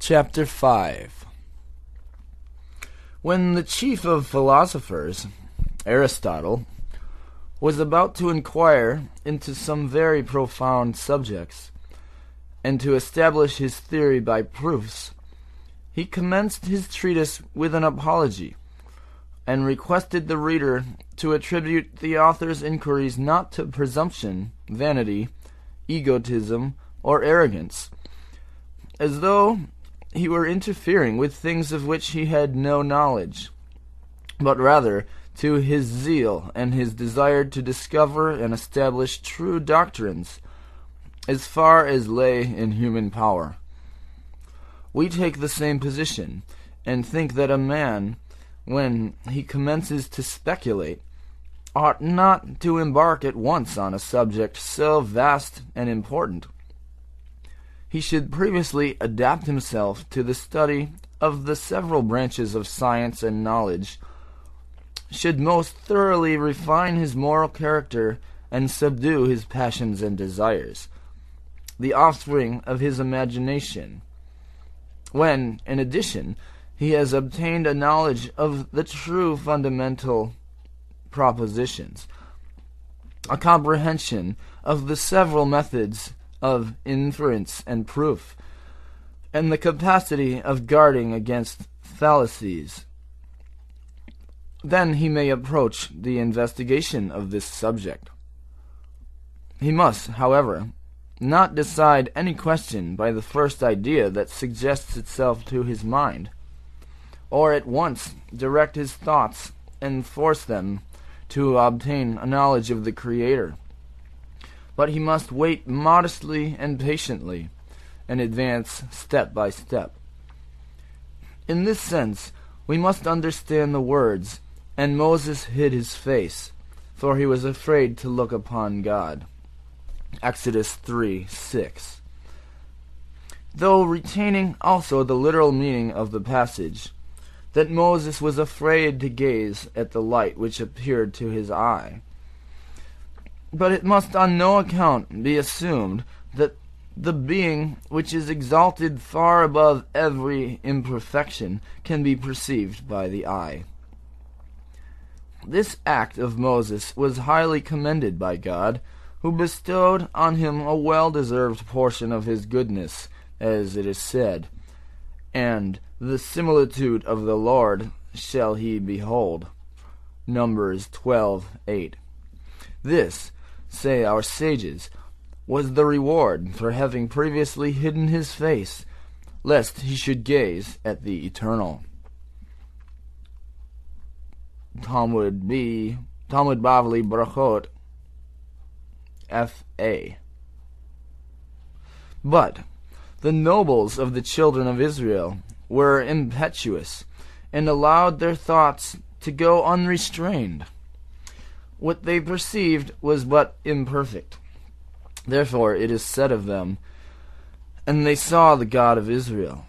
Chapter 5. When the chief of philosophers, Aristotle, was about to inquire into some very profound subjects, and to establish his theory by proofs, he commenced his treatise with an apology, and requested the reader to attribute the author's inquiries not to presumption, vanity, egotism, or arrogance, as though he were interfering with things of which he had no knowledge, but rather to his zeal and his desire to discover and establish true doctrines as far as lay in human power. We take the same position, and think that a man, when he commences to speculate, ought not to embark at once on a subject so vast and important. He should previously adapt himself to the study of the several branches of science and knowledge, should most thoroughly refine his moral character and subdue his passions and desires, the offspring of his imagination, when, in addition, he has obtained a knowledge of the true fundamental propositions, a comprehension of the several methods of inference and proof, and the capacity of guarding against fallacies. Then he may approach the investigation of this subject. He must, however, not decide any question by the first idea that suggests itself to his mind, or at once direct his thoughts and force them to obtain a knowledge of the Creator. But he must wait modestly and patiently, and advance step by step. In this sense, we must understand the words, "And Moses hid his face, for he was afraid to look upon God." Exodus 3:6. Though retaining also the literal meaning of the passage, that Moses was afraid to gaze at the light which appeared to his eye. But it must on no account be assumed that the being which is exalted far above every imperfection can be perceived by the eye. This act of Moses was highly commended by God, who bestowed on him a well-deserved portion of his goodness, as it is said, "And the similitude of the Lord shall he behold." Numbers 12:8. This, say our sages, was the reward for having previously hidden his face, lest he should gaze at the Eternal. Talmud Bavli Brachot F.A. But the nobles of the children of Israel were impetuous, and allowed their thoughts to go unrestrained. What they perceived was but imperfect. Therefore it is said of them, "And they saw the God of Israel,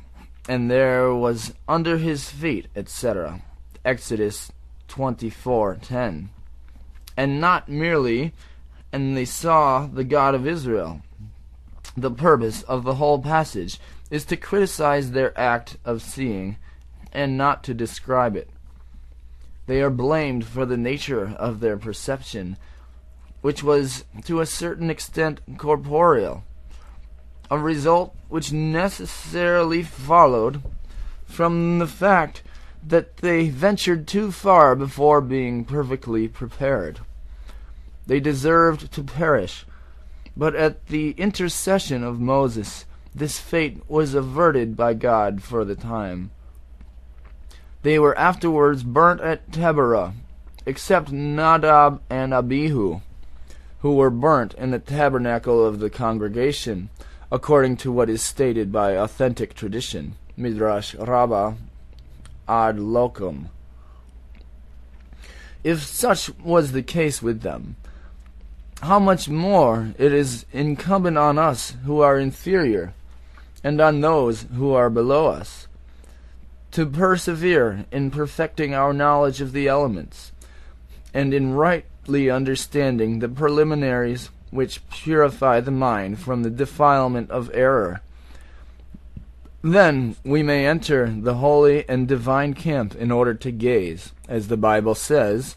and there was under his feet," etc. Exodus 24:10. And not merely, "and they saw the God of Israel." The purpose of the whole passage is to criticize their act of seeing, and not to describe it. They are blamed for the nature of their perception, which was to a certain extent corporeal, a result which necessarily followed from the fact that they ventured too far before being perfectly prepared. They deserved to perish, but at the intercession of Moses, this fate was averted by God for the time. They were afterwards burnt at Taberah, except Nadab and Abihu, who were burnt in the tabernacle of the congregation, according to what is stated by authentic tradition, Midrash Rabbah ad locum. If such was the case with them, how much more it is incumbent on us who are inferior, and on those who are below us, to persevere in perfecting our knowledge of the elements, and in rightly understanding the preliminaries which purify the mind from the defilement of error, Then we may enter the holy and divine camp in order to gaze, as the Bible says,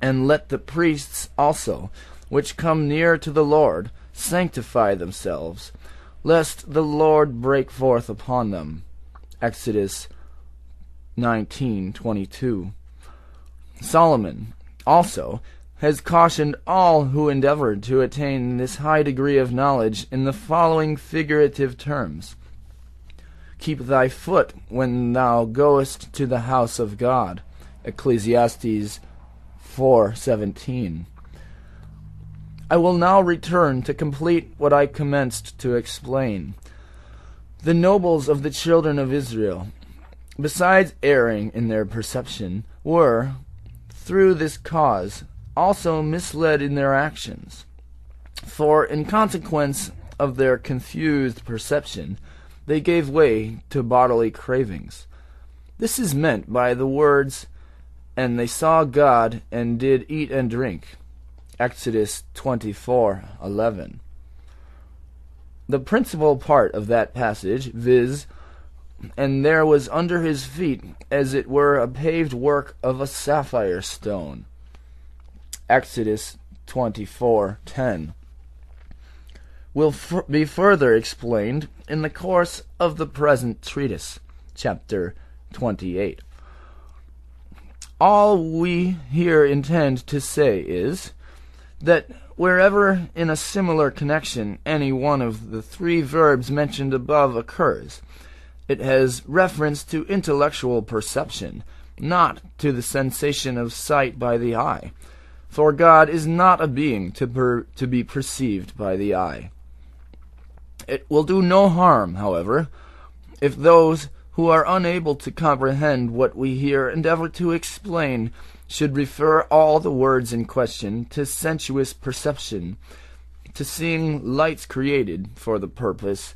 and let the priests also, which come near to the Lord, sanctify themselves, lest the Lord break forth upon them. Exodus 19:22. Solomon also has cautioned all who endeavor to attain this high degree of knowledge in the following figurative terms: Keep thy foot when thou goest to the house of God. Ecclesiastes 4:17. I will now return to complete what I commenced to explain. The nobles of the children of Israel, besides erring in their perception, were, through this cause, also misled in their actions. For in consequence of their confused perception, they gave way to bodily cravings. This is meant by the words, "And they saw God, and did eat and drink." Exodus 24:11. The principal part of that passage, viz., "And there was under his feet as it were a paved work of a sapphire stone." Exodus 24:10. Will be further explained in the course of the present treatise, chapter 28. All we here intend to say is, that wherever in a similar connection any one of the three verbs mentioned above occurs, it has reference to intellectual perception, not to the sensation of sight by the eye, for God is not a being to be perceived by the eye. It will do no harm, however, if those who are unable to comprehend what we here endeavor to explain should refer all the words in question to sensuous perception, to seeing lights created for the purpose,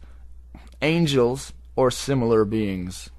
angels, or similar beings.